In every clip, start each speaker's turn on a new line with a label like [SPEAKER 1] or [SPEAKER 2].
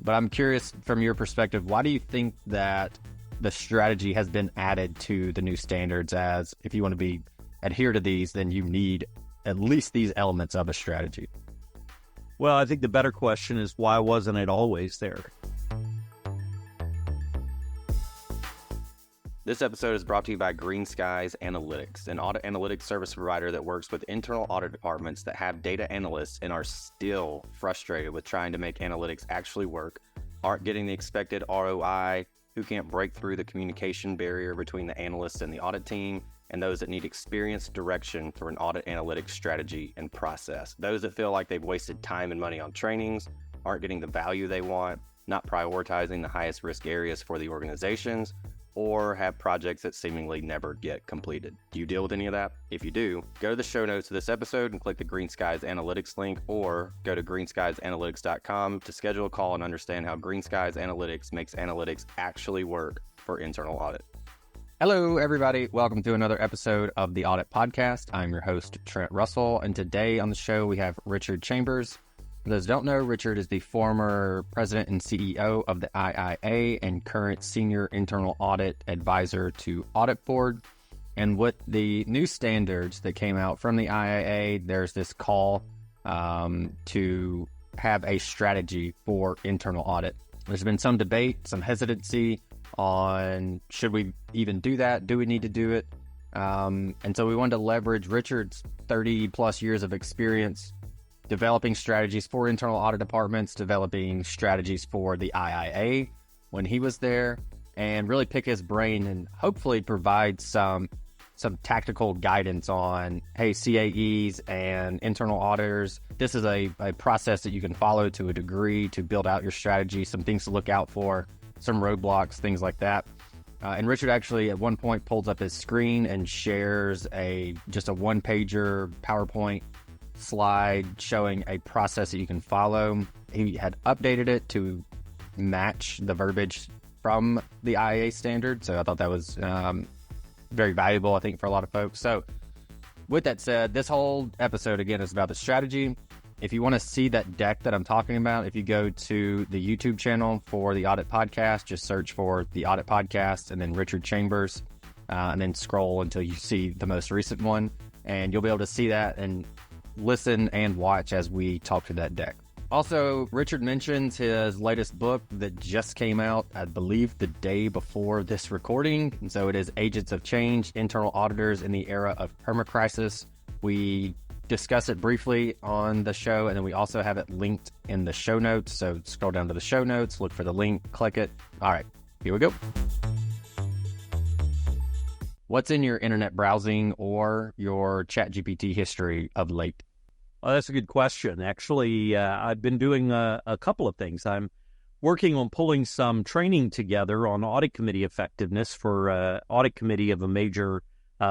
[SPEAKER 1] But I'm curious from your perspective, why do you think that the strategy has been added to the new standards, as if you want to adhere to these, then you need at least these elements of a strategy?
[SPEAKER 2] Well, I think the better question is, why wasn't it always there?
[SPEAKER 1] This episode is brought to you by Green Skies Analytics, an audit analytics service provider that works with internal audit departments that have data analysts and are still frustrated with trying to make analytics actually work, aren't getting the expected ROI, who can't break through the communication barrier between the analysts and the audit team, and those that need experienced direction for an audit analytics strategy and process. Those that feel like they've wasted time and money on trainings, aren't getting the value they want, not prioritizing the highest risk areas for the organizations, or have projects that seemingly never get completed. Do you deal with any of that? If you do, go to the show notes of this episode and click the Green Skies Analytics link, or go to greenskiesanalytics.com to schedule a call and understand how Green Skies Analytics makes analytics actually work for internal audit. Hello, everybody. Welcome to another episode of the Audit Podcast. I'm your host, Trent Russell, and today on the show we have Richard Chambers. For those who don't know, Richard is the former president and CEO of the IIA and current senior internal audit advisor to Audit Board. And with the new standards that came out from the IIA, there's this call to have a strategy for internal audit. There's been some debate, some hesitancy on should we even do that? Do we need to do it? And so we wanted to leverage Richard's 30 plus years of experience developing strategies for internal audit departments, developing strategies for the IIA when he was there, and really pick his brain and hopefully provide some tactical guidance on, hey, CAEs and internal auditors, this is a process that you can follow to a degree to build out your strategy, some things to look out for, some roadblocks, things like that. And Richard actually at one point pulls up his screen and shares just a one-pager PowerPoint slide showing a process that you can follow. He had updated it to match the verbiage from the IIA standard, so I thought that was very valuable, I think, for a lot of folks. So with that said, this whole episode again is about the strategy. If you want to see that deck that I'm talking about, if you go to the YouTube channel for the Audit Podcast, just search for the Audit Podcast and then Richard Chambers, and then scroll until you see the most recent one, and you'll be able to see that and listen and watch as we talk to that deck. Also, Richard mentions his latest book that just came out, I believe, the day before this recording. And so it is Agents of Change, Internal Auditors in the Era of Permacrisis. We discuss it briefly on the show, and then we also have it linked in the show notes. So scroll down to the show notes, look for the link, click it. All right, here we go. What's in your internet browsing or your ChatGPT history of late?
[SPEAKER 2] Well, that's a good question. Actually, I've been doing a couple of things. I'm working on pulling some training together on audit committee effectiveness for audit committee of a major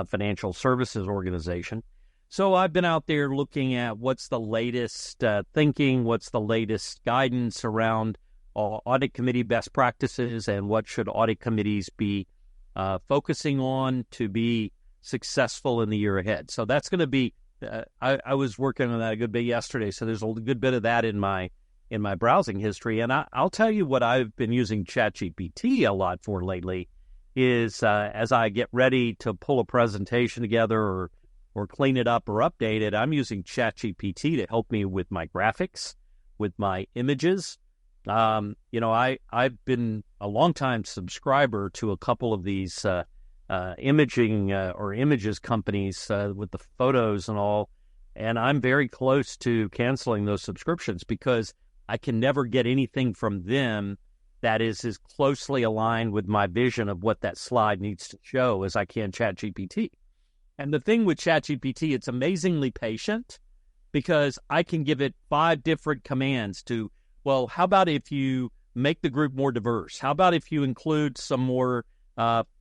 [SPEAKER 2] financial services organization. So I've been out there looking at what's the latest thinking, what's the latest guidance around audit committee best practices, and what should audit committees be focusing on to be successful in the year ahead. So that's going to be, I was working on that a good bit yesterday, so there's a good bit of that in my browsing history. And I'll tell you what I've been using ChatGPT a lot for lately is as I get ready to pull a presentation together or clean it up or update it, I'm using ChatGPT to help me with my graphics, with my images. I've been a longtime subscriber to a couple of these imaging or images companies with the photos and all, and I'm very close to canceling those subscriptions because I can never get anything from them that is as closely aligned with my vision of what that slide needs to show as I can ChatGPT. And the thing with ChatGPT, it's amazingly patient because I can give it 5 different commands to, well, how about if you make the group more diverse? How about if you include some more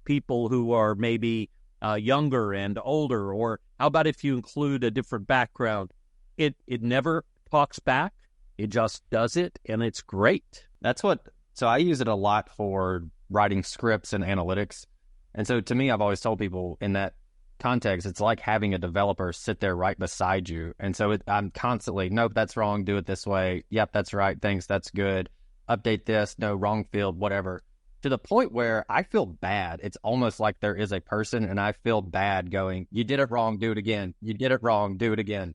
[SPEAKER 2] people who are maybe younger and older? Or how about if you include a different background? It never talks back. It just does it, and it's great.
[SPEAKER 1] So I use it a lot for writing scripts and analytics. And so to me, I've always told people in that context, it's like having a developer sit there right beside you. And so I'm constantly, nope, that's wrong, do it this way. Yep, that's right, thanks, that's good. update this, no, wrong field, whatever, to the point where I feel bad. It's almost like there is a person and I feel bad going, you did it wrong, do it again. You did it wrong, do it again.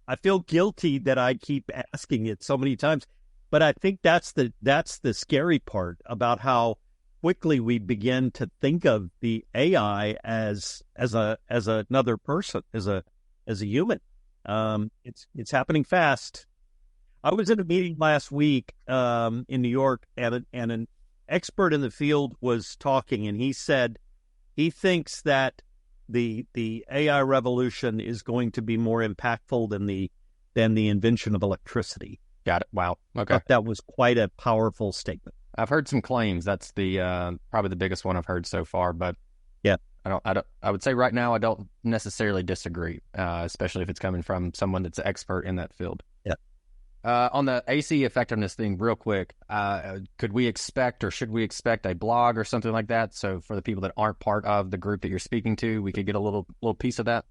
[SPEAKER 2] I feel guilty that I keep asking it so many times, but I think that's the scary part about how quickly we begin to think of the AI as another person, as a human. It's happening fast. I was in a meeting last week in New York, and an expert in the field was talking, and he said he thinks that the AI revolution is going to be more impactful than the invention of electricity.
[SPEAKER 1] Got it. Wow. Okay.
[SPEAKER 2] That was quite a powerful statement.
[SPEAKER 1] I've heard some claims. That's the probably the biggest one I've heard so far. But
[SPEAKER 2] yeah,
[SPEAKER 1] I would say right now I don't necessarily disagree, especially if it's coming from someone that's an expert in that field.
[SPEAKER 2] Yeah.
[SPEAKER 1] On the AC effectiveness thing, real quick, could we expect or should we expect a blog or something like that? So for the people that aren't part of the group that you're speaking to, we could get a little piece of that.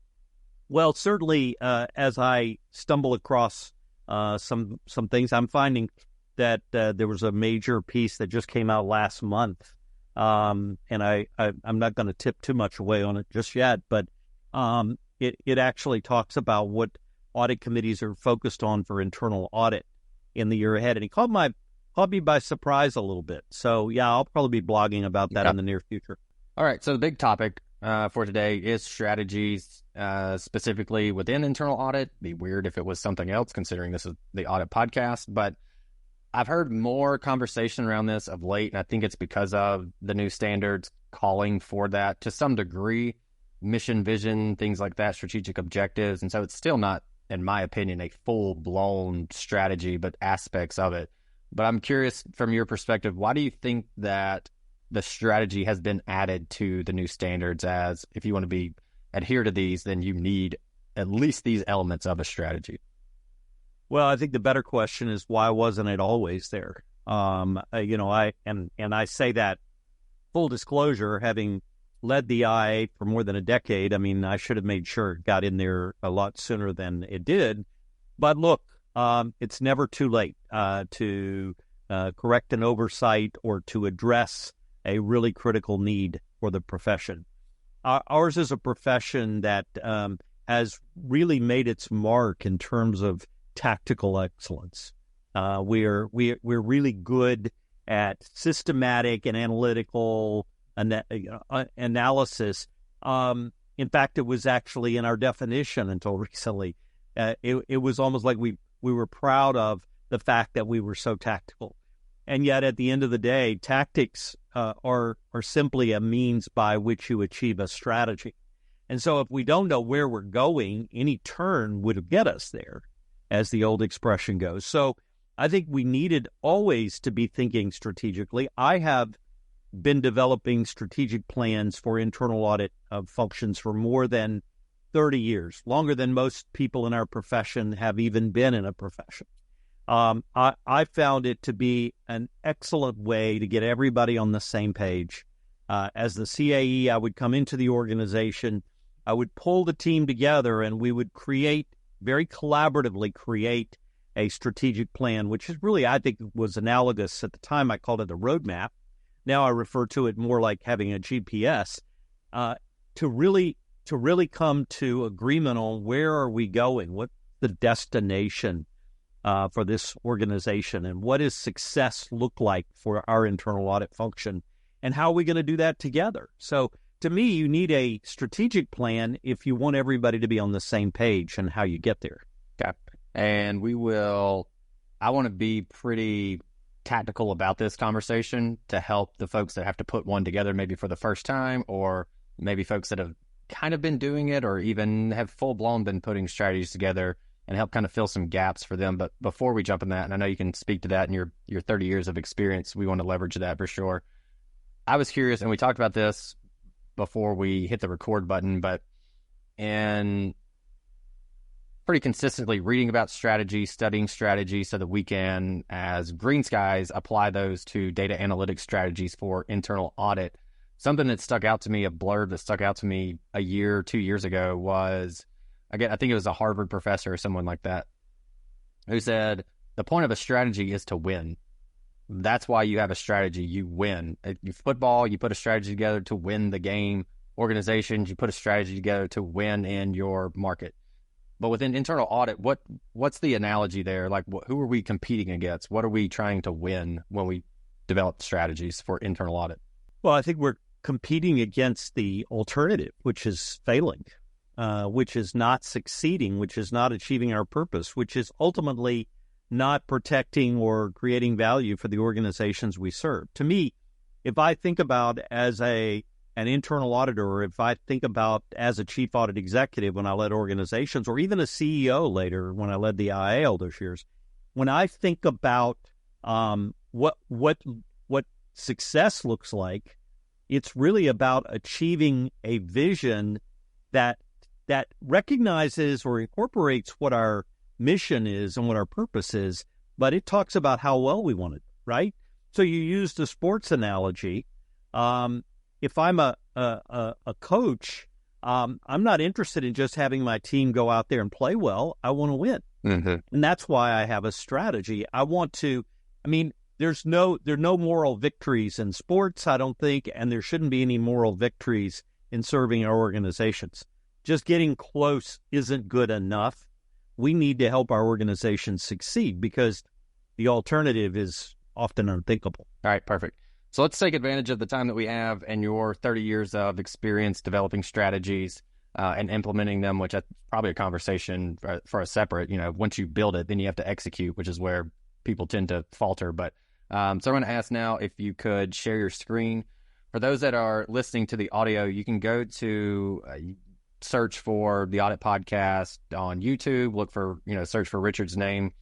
[SPEAKER 2] Well, certainly, as I stumble across some things, I'm finding that there was a major piece that just came out last month, and I'm not going to tip too much away on it just yet, but it actually talks about what audit committees are focused on for internal audit in the year ahead, and he caught me by surprise a little bit. So yeah, I'll probably be blogging about that in the near future.
[SPEAKER 1] All right, so the big topic for today is strategies, specifically within internal audit. Be weird if it was something else, considering this is the audit podcast, but I've heard more conversation around this of late, and I think it's because of the new standards calling for that to some degree, mission, vision, things like that, strategic objectives. And so it's still not, in my opinion, a full-blown strategy, but aspects of it. But I'm curious from your perspective, why do you think that the strategy has been added to the new standards, as if you want to adhere to these, then you need at least these elements of a strategy?
[SPEAKER 2] Well, I think the better question is, why wasn't it always there? I say that full disclosure, having led the IA for more than a decade. I mean, I should have made sure it got in there a lot sooner than it did. But look, it's never too late to correct an oversight or to address a really critical need for the profession. Ours is a profession that has really made its mark in terms of tactical excellence. We're really good at systematic and analytical analysis. In fact, it was actually in our definition until recently. It was almost like we were proud of the fact that we were so tactical. And yet, at the end of the day, tactics are simply a means by which you achieve a strategy. And so if we don't know where we're going, any turn would get us there, as the old expression goes. So I think we needed always to be thinking strategically. I have been developing strategic plans for internal audit functions for more than 30 years, longer than most people in our profession have even been in a profession. I found it to be an excellent way to get everybody on the same page. As the CAE, I would come into the organization, I would pull the team together, and we would very collaboratively create a strategic plan, which is really, I think, was analogous. At the time, I called it a roadmap. Now I refer to it more like having a GPS, to really come to agreement on where are we going, what's the destination for this organization, and what does success look like for our internal audit function, and how are we going to do that together? So to me, you need a strategic plan if you want everybody to be on the same page and how you get there.
[SPEAKER 1] Okay. And I want to be pretty tactical about this conversation to help the folks that have to put one together maybe for the first time, or maybe folks that have kind of been doing it or even have full-blown been putting strategies together, and help kind of fill some gaps for them. But before we jump in that, and I know you can speak to that in your 30 years of experience, we want to leverage that for sure. I was curious, and we talked about this before we hit the record button, but in pretty consistently reading about strategy, studying strategy so that we can, as green skies, apply those to data analytics strategies for internal audit. Something that stuck out to me, a blurb that stuck out to me a year, 2 years ago was, again, I think it was a Harvard professor or someone like that, who said, the point of a strategy is to win. That's why you have a strategy. You win. Football, you put a strategy together to win the game. Organizations, you put a strategy together to win in your market. But within internal audit, what's the analogy there? Like, who are we competing against? What are we trying to win when we develop strategies for internal audit?
[SPEAKER 2] Well, I think we're competing against the alternative, which is failing, which is not succeeding, which is not achieving our purpose, which is ultimately not protecting or creating value for the organizations we serve. To me, if I think about as an internal auditor, or if I think about as a chief audit executive when I led organizations, or even a CEO later when I led the IA all those years, when I think about what success looks like, it's really about achieving a vision that recognizes or incorporates what our mission is and what our purpose is, but it talks about how well we want it, right? So you used a sports analogy. If I'm a coach, I'm not interested in just having my team go out there and play well. I want to win.
[SPEAKER 1] Mm-hmm.
[SPEAKER 2] And that's why I have a strategy. There's no moral victories in sports, I don't think, and there shouldn't be any moral victories in serving our organizations. Just getting close isn't good enough. We need to help our organizations succeed because the alternative is often unthinkable.
[SPEAKER 1] All right, perfect. So let's take advantage of the time that we have and your 30 years of experience developing strategies and implementing them, which is probably a conversation for a separate, once you build it, then you have to execute, which is where people tend to falter. But so I'm going to ask now if you could share your screen. For those that are listening to the audio, you can go to search for the Audit Podcast on YouTube, look for, search for Richard's name,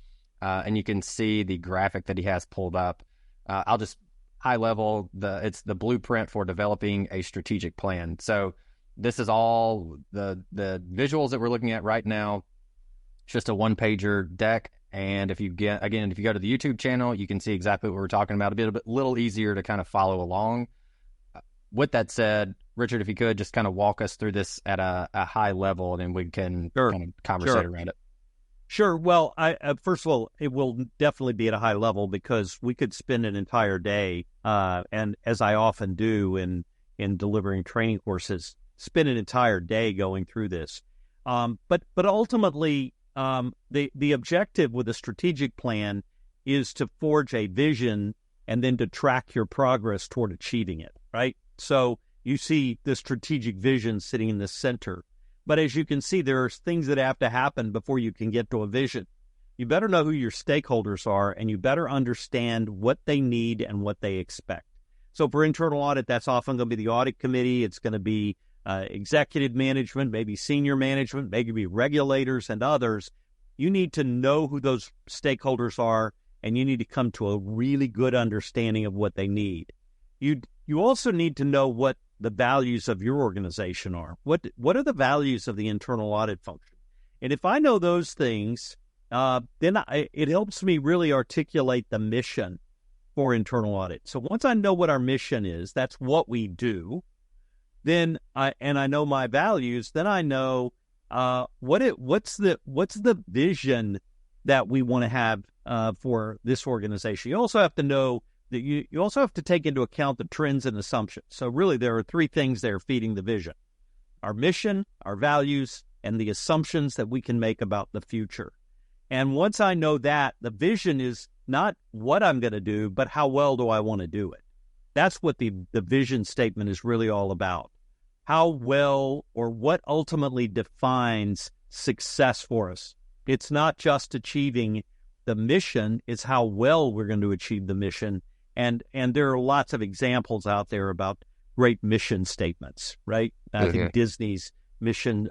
[SPEAKER 1] and you can see the graphic that he has pulled up. I'll just high level, it's the blueprint for developing a strategic plan. So this is all the visuals that we're looking at right now. It's just a one-pager deck. And if you go to the YouTube channel, you can see exactly what we're talking about. It'll be a little easier to kind of follow along. With that said, Richard, if you could just kind of walk us through this at a high level, and then we can kind of conversate around it.
[SPEAKER 2] Sure. Well, first of all, it will definitely be at a high level because we could spend an entire day, and as I often do in delivering training courses, spend an entire day going through this. But ultimately, the objective with a strategic plan is to forge a vision and then to track your progress toward achieving it, right? So you see the strategic vision sitting in the center. But as you can see, there are things that have to happen before you can get to a vision. You better know who your stakeholders are, and you better understand what they need and what they expect. So for internal audit, that's often going to be the audit committee. It's going to be executive management, maybe senior management, maybe regulators and others. You need to know who those stakeholders are, and you need to come to a really good understanding of what they need. You also need to know what the values of your organization are. What are the values of the internal audit function? And if I know those things, then it helps me really articulate the mission for internal audit. So once I know what our mission is, that's what we do, then I know my values, then I know what's the vision that we want to have for this organization. You also have to know that you also have to take into account the trends and assumptions. So really there are three things that are feeding the vision: our mission, our values, and the assumptions that we can make about the future. And once I know that, the vision is not what I'm going to do, but how well do I want to do it? That's what the vision statement is really all about. How well, or what ultimately defines success for us. It's not just achieving the mission, it's how well we're going to achieve the mission. And there are lots of examples out there about great mission statements, right? I think Disney's vision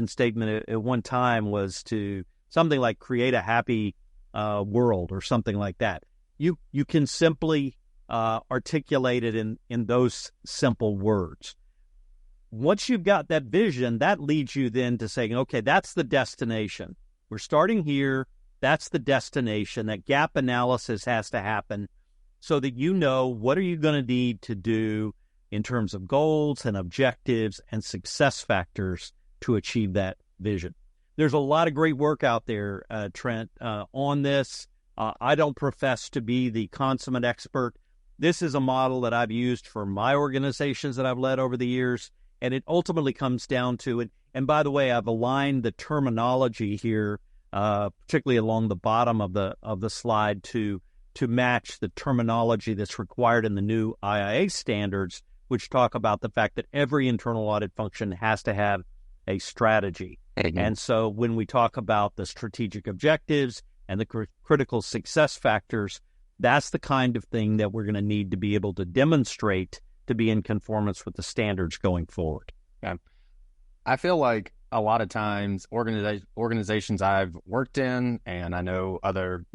[SPEAKER 2] statement at one time was to something like create a happy world or something like that. You can simply articulate it in those simple words. Once you've got that vision, that leads you then to saying, okay, that's the destination. We're starting here. That's the destination. That gap analysis has to happen so that you know what are you going to need to do in terms of goals and objectives and success factors to achieve that vision. There's a lot of great work out there, Trent, on this. I don't profess to be the consummate expert. This is a model that I've used for my organizations that I've led over the years, and it ultimately comes down to it. And by the way, I've aligned the terminology here, particularly along the bottom of the slide, to match the terminology that's required in the new IIA standards, which talk about the fact that every internal audit function has to have a strategy. Mm-hmm. And so when we talk about the strategic objectives and the critical success factors, that's the kind of thing that we're going to need to be able to demonstrate to be in conformance with the standards going forward.
[SPEAKER 1] Yeah. I feel like a lot of times organizations I've worked in, and I know other,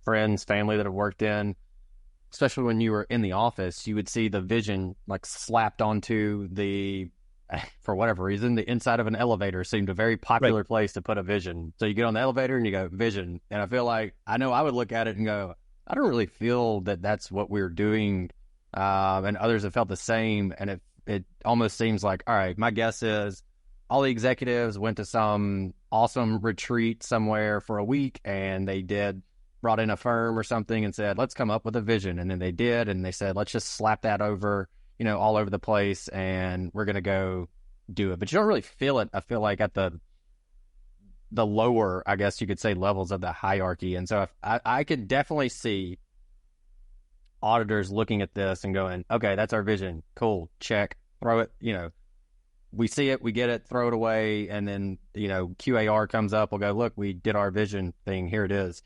[SPEAKER 1] friends, family that have worked in, especially when you were in the office, you would see the vision like slapped onto for whatever reason, the inside of an elevator seemed a very popular place to put a vision. So you get on the elevator and you go, vision. And I feel like, I know I would look at it and go, I don't really feel that that's what we're doing. And others have felt the same. And it almost seems like, all right, my guess is all the executives went to some awesome retreat somewhere for a week, and they brought in a firm or something and said, let's come up with a vision. And then they did. And they said, let's just slap that over, all over the place, and we're going to go do it. But you don't really feel it, I feel like, at the lower, I guess you could say, levels of the hierarchy. And so I could definitely see auditors looking at this and going, okay, that's our vision. Cool. Check. Throw it, we see it, we get it, throw it away. And then, QAR comes up. We'll go, look, we did our vision thing. Here it is.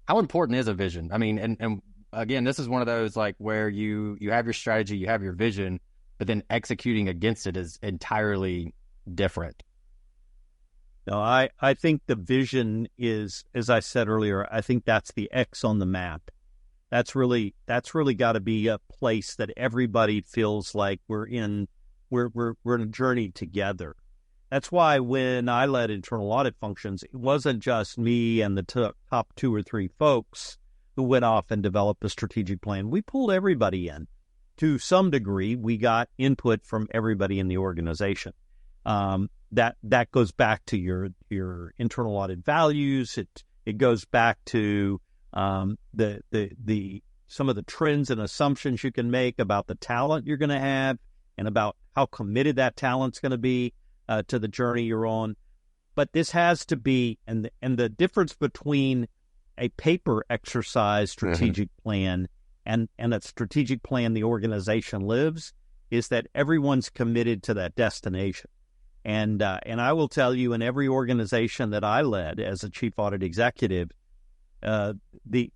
[SPEAKER 1] How important is a vision? I mean, and again, this is one of those like where you have your strategy, you have your vision, but then executing against it is entirely different.
[SPEAKER 2] No, I think the vision is, as I said earlier, I think that's the X on the map. That's really got to be a place that everybody feels like we're in a journey together. That's why when I led internal audit functions, it wasn't just me and the top 2 or 3 folks who went off and developed a strategic plan. We pulled everybody in. To some degree, we got input from everybody in the organization. That goes back to your internal audit values. It goes back to the some of the trends and assumptions you can make about the talent you're going to have and about how committed that talent's going to be to the journey you're on. But this has to be, and the difference between a paper exercise strategic plan and a strategic plan the organization lives is that everyone's committed to that destination. And I will tell you, in every organization that I led as a chief audit executive, the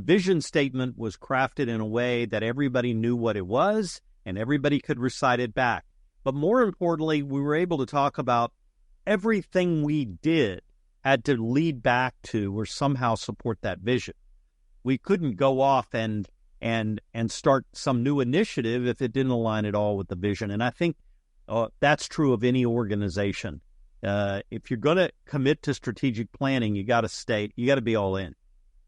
[SPEAKER 2] vision statement was crafted in a way that everybody knew what it was and everybody could recite it back. But more importantly, we were able to talk about everything we did had to lead back to or somehow support that vision. We couldn't go off and start some new initiative if it didn't align at all with the vision. And I think that's true of any organization. If you're going to commit to strategic planning, you got to be all in.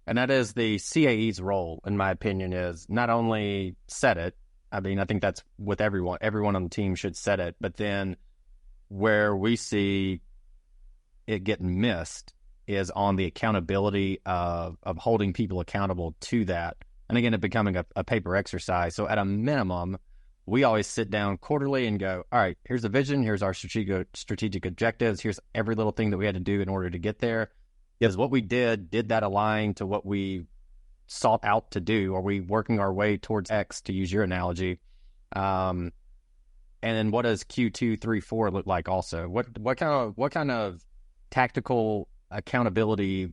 [SPEAKER 1] And that is the CAE's role, in my opinion, is not only set it. I mean, I think that's with everyone. Everyone on the team should set it. But then where we see it getting missed is on the accountability of holding people accountable to that. And again, it becoming a paper exercise. So at a minimum, we always sit down quarterly and go, all right, here's the vision. Here's our strategic objectives. Here's every little thing that we had to do in order to get there. Is what we did that align to what we sought out to do? Are we working our way towards X, to use your analogy? And then what does Q2, 3, 4 look like also? What kind of tactical accountability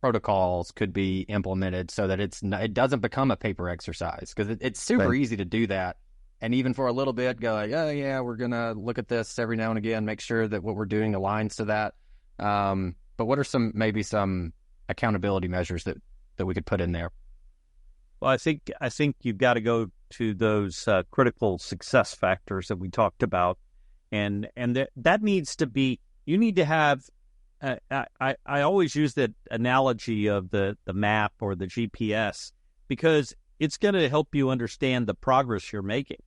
[SPEAKER 1] protocols could be implemented so that it doesn't become a paper exercise? Because it's super easy to do that. And even for a little bit, go like, oh yeah, we're going to look at this every now and again, make sure that what we're doing aligns to that. But what are some accountability measures that we could put in there?
[SPEAKER 2] Well, I think you've got to go to those critical success factors that we talked about, and that needs to be. You need to have. I always use the analogy of the map or the GPS because it's going to help you understand the progress you're making.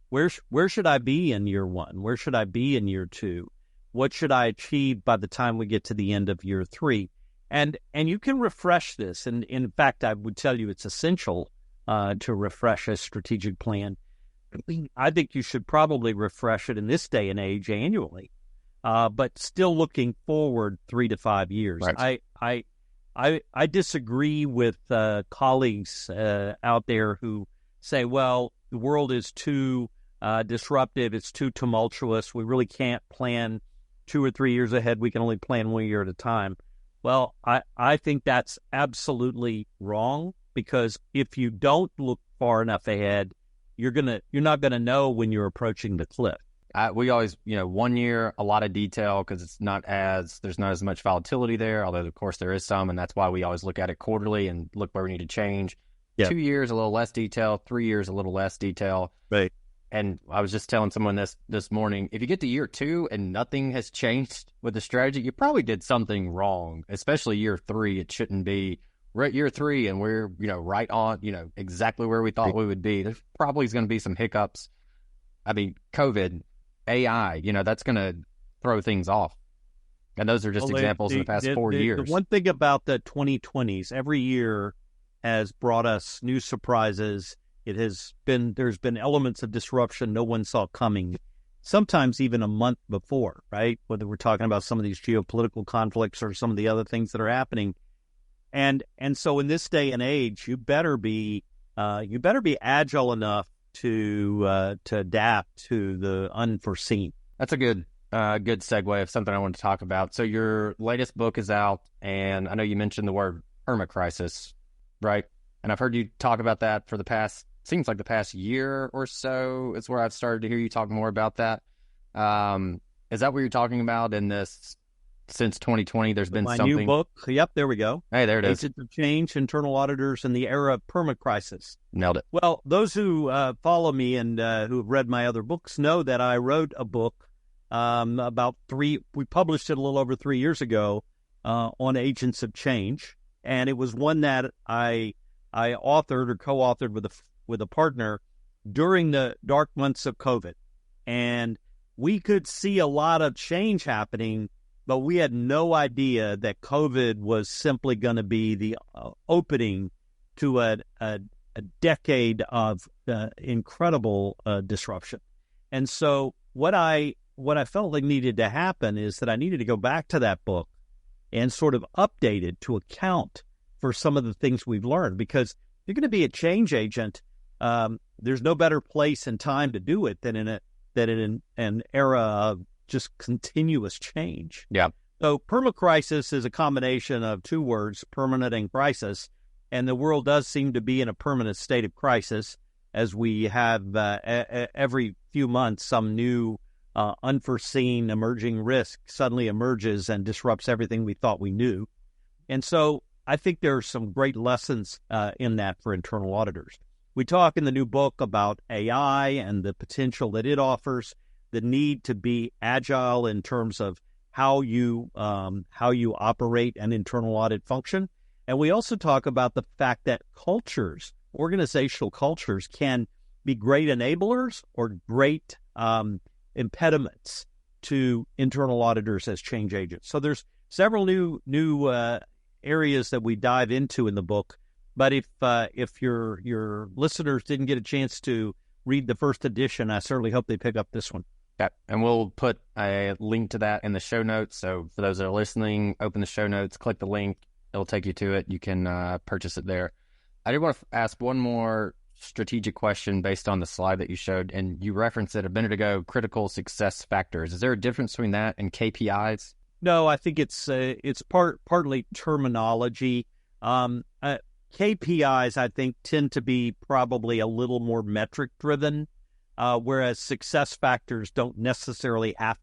[SPEAKER 2] Where should I be in year 1? Where should I be in year 2? What should I achieve by the time we get to the end of year 3? And you can refresh this. And in fact, I would tell you it's essential to refresh a strategic plan. I think you should probably refresh it in this day and age annually, but still looking forward 3 to 5 years.
[SPEAKER 1] Right.
[SPEAKER 2] I disagree with colleagues out there who say, well, the world is too disruptive, it's too tumultuous, we really can't plan 2 or 3 years ahead, we can only plan 1 year at a time. Well, I think that's absolutely wrong, because if you don't look far enough ahead, you're not gonna know when you're approaching the cliff.
[SPEAKER 1] We always, 1 year, a lot of detail, because there's not as much volatility there, although of course there is some, and that's why we always look at it quarterly and look where we need to change.
[SPEAKER 2] Yeah.
[SPEAKER 1] 2 years, a little less detail. 3 years, a little less detail.
[SPEAKER 2] Right.
[SPEAKER 1] And I was just telling someone this morning, if you get to year 2 and nothing has changed with the strategy, you probably did something wrong, especially year 3. It shouldn't be. We're at year 3 and we're, right on, exactly where we thought we would be. There's probably going to be some hiccups. I mean, COVID, AI, that's going to throw things off. And those are just examples in the past 4 years.
[SPEAKER 2] The one thing about the 2020s, every year has brought us new surprises. There's been elements of disruption no one saw coming, sometimes even a month before, right? Whether we're talking about some of these geopolitical conflicts or some of the other things that are happening. And so in this day and age, you better be agile enough to adapt to the unforeseen.
[SPEAKER 1] That's a good segue of something I want to talk about. So your latest book is out, and I know you mentioned the word permacrisis, right? And I've heard you talk about that for the past year or so is where I've started to hear you talk more about that. Is that what you're talking about in this? Since 2020, there's been
[SPEAKER 2] my
[SPEAKER 1] something.
[SPEAKER 2] New book. Yep, there we go.
[SPEAKER 1] Hey, there it is.
[SPEAKER 2] Agents of Change, Internal Auditors in the Era of Permacrisis.
[SPEAKER 1] Nailed it.
[SPEAKER 2] Well, those who follow me and who have read my other books know that I wrote a book we published it a little over 3 years ago on Agents of Change. And it was one that I authored or co-authored with a partner during the dark months of COVID. And we could see a lot of change happening, but we had no idea that COVID was simply going to be the opening to a decade of incredible disruption. And so what I felt like needed to happen is that I needed to go back to that book and sort of update it to account for some of the things we've learned. Because if you're going to be a change agent, there's no better place and time to do it than in an era of just continuous change.
[SPEAKER 1] Yeah.
[SPEAKER 2] So permacrisis is a combination of two words, permanent and crisis, and the world does seem to be in a permanent state of crisis, as we have every few months some new unforeseen emerging risk suddenly emerges and disrupts everything we thought we knew. And so I think there are some great lessons in that for internal auditors. We talk in the new book about AI and the potential that it offers, the need to be agile in terms of how you operate an internal audit function. And we also talk about the fact that organizational cultures can be great enablers or great impediments to internal auditors as change agents. So there's several new areas that we dive into in the book. But if your listeners didn't get a chance to read the first edition, I certainly hope they pick up this one.
[SPEAKER 1] Okay. And we'll put a link to that in the show notes. So for those that are listening, open the show notes, click the link. It'll take you to it. You can purchase it there. I did want to ask one more strategic question based on the slide that you showed, and you referenced it a minute ago, critical success factors. Is there a difference between that and KPIs?
[SPEAKER 2] No, I think it's partly terminology. KPIs, I think, tend to be probably a little more metric-driven, whereas success factors don't necessarily have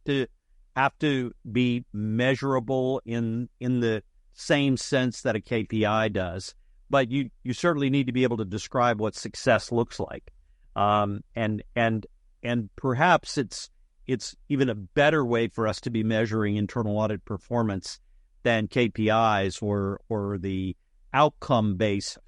[SPEAKER 2] to be measurable in the same sense that a KPI does. But you certainly need to be able to describe what success looks like, and perhaps it's even a better way for us to be measuring internal audit performance than KPIs or the output-based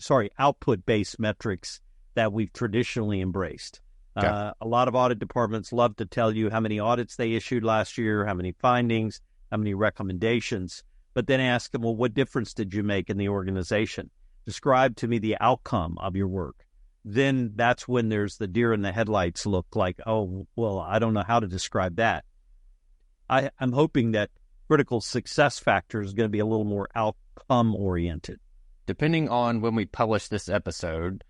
[SPEAKER 2] metrics that we've traditionally embraced.
[SPEAKER 1] Okay.
[SPEAKER 2] A lot of audit departments love to tell you how many audits they issued last year, how many findings, how many recommendations. but then ask them, well, what difference did you make in the organization? Describe to me the outcome of your work. Then that's when there's the deer in the headlights look like, oh, well, I don't know how to describe that. I'm hoping that critical success factor is going to be a little more outcome oriented.
[SPEAKER 1] Depending on when we publish this episode,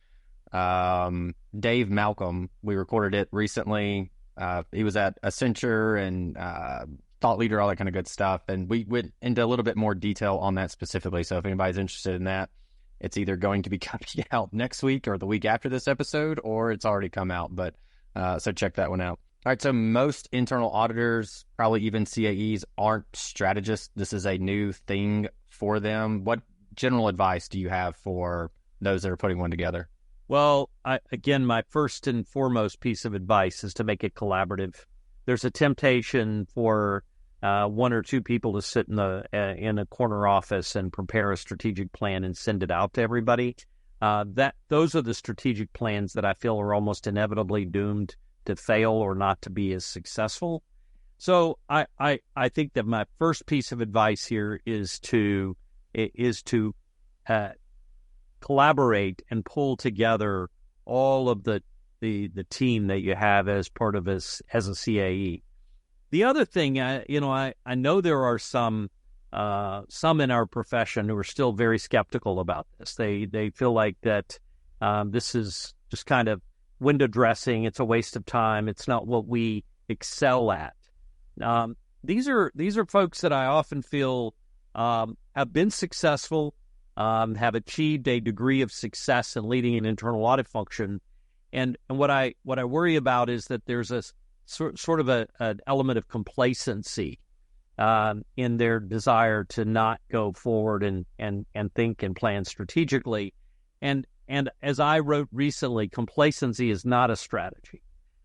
[SPEAKER 1] Dave Malcolm, we recorded it recently. He was at Accenture and thought leader, all that kind of good stuff. And we went into a little bit more detail on that specifically. So if anybody's interested in that, it's either going to be coming out next week or the week after this episode, or it's already come out. But so check that one out. All right, so most internal auditors, probably even CAEs, aren't strategists. This is a new thing for them. What general advice do you have for those that are putting one together?
[SPEAKER 2] Well, again, my first and foremost piece of advice is to make it collaborative. There's a temptation for one or two people to sit in a corner office and prepare a strategic plan and send it out to everybody. Those are the strategic plans that I feel are almost inevitably doomed to fail or not to be as successful. So I think that my first piece of advice here is to collaborate and pull together all of the team that you have as part of as a CAE. The other thing, I know there are some in our profession who are still very skeptical about this. They feel like that this is just kind of window dressing. It's a waste of time. It's not what we excel at. These are folks that I often feel have been successful, have achieved a degree of success in leading an internal audit function, and what I worry about is that there's a sort of an element of complacency in their desire to not go forward and think and plan strategically, and as I wrote recently, complacency is not a strategy.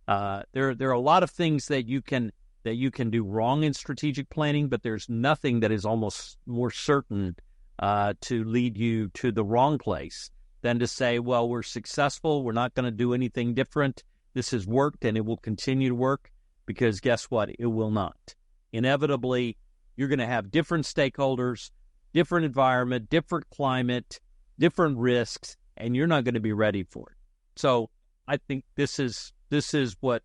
[SPEAKER 2] There are a lot of things that you can do wrong in strategic planning, but there's nothing that is almost more certain to lead you to the wrong place than to say, well, we're successful, we're not going to do anything different. This has worked and it will continue to work, because guess what? It will not. Inevitably, you're going to have different stakeholders, different environment, different climate, different risks, and you're not going to be ready for it. So I think this is what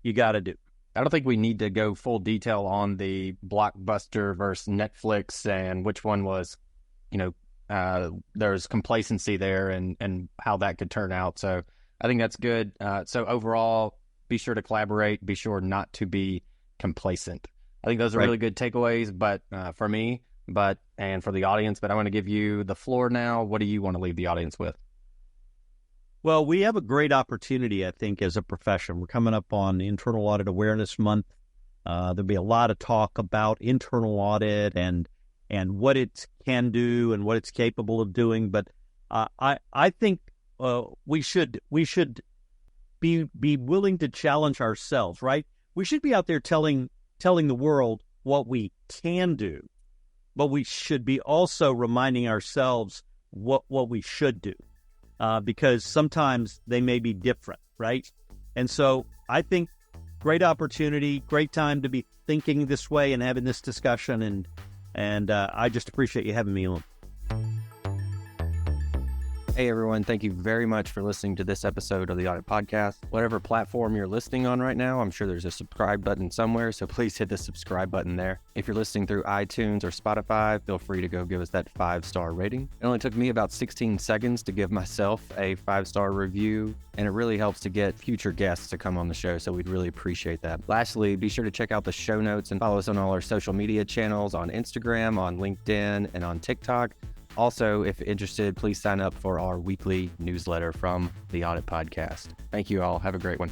[SPEAKER 2] you got to do.
[SPEAKER 1] I don't think we need to go full detail on the Blockbuster versus Netflix and which one was, there's complacency there and how that could turn out. So I think that's good. So overall, be sure to collaborate. Be sure not to be complacent. I think those are really good takeaways, but for me, and for the audience. But I want to give you the floor now. What do you want to leave the audience with?
[SPEAKER 2] Well, we have a great opportunity, I think, as a profession. We're coming up on Internal Audit Awareness Month. There'll be a lot of talk about internal audit and what it can do and what it's capable of doing. But I think we should be willing to challenge ourselves, right? We should be out there telling the world what we can do, but we should be also reminding ourselves what we should do. Because sometimes they may be different, right? And so I think great opportunity, great time to be thinking this way and having this discussion, and I just appreciate you having me on.
[SPEAKER 1] Hey everyone, thank you very much for listening to this episode of the Audit Podcast. Whatever platform you're listening on right now, I'm sure there's a subscribe button somewhere, so please hit the subscribe button there. If you're listening through iTunes or Spotify, feel free to go give us that 5-star rating. It only took me about 16 seconds to give myself a 5-star review, and it really helps to get future guests to come on the show, so we'd really appreciate that. Lastly, be sure to check out the show notes and follow us on all our social media channels on Instagram, on LinkedIn, and on TikTok. Also, if interested, please sign up for our weekly newsletter from the Audit Podcast. Thank you all. Have a great one.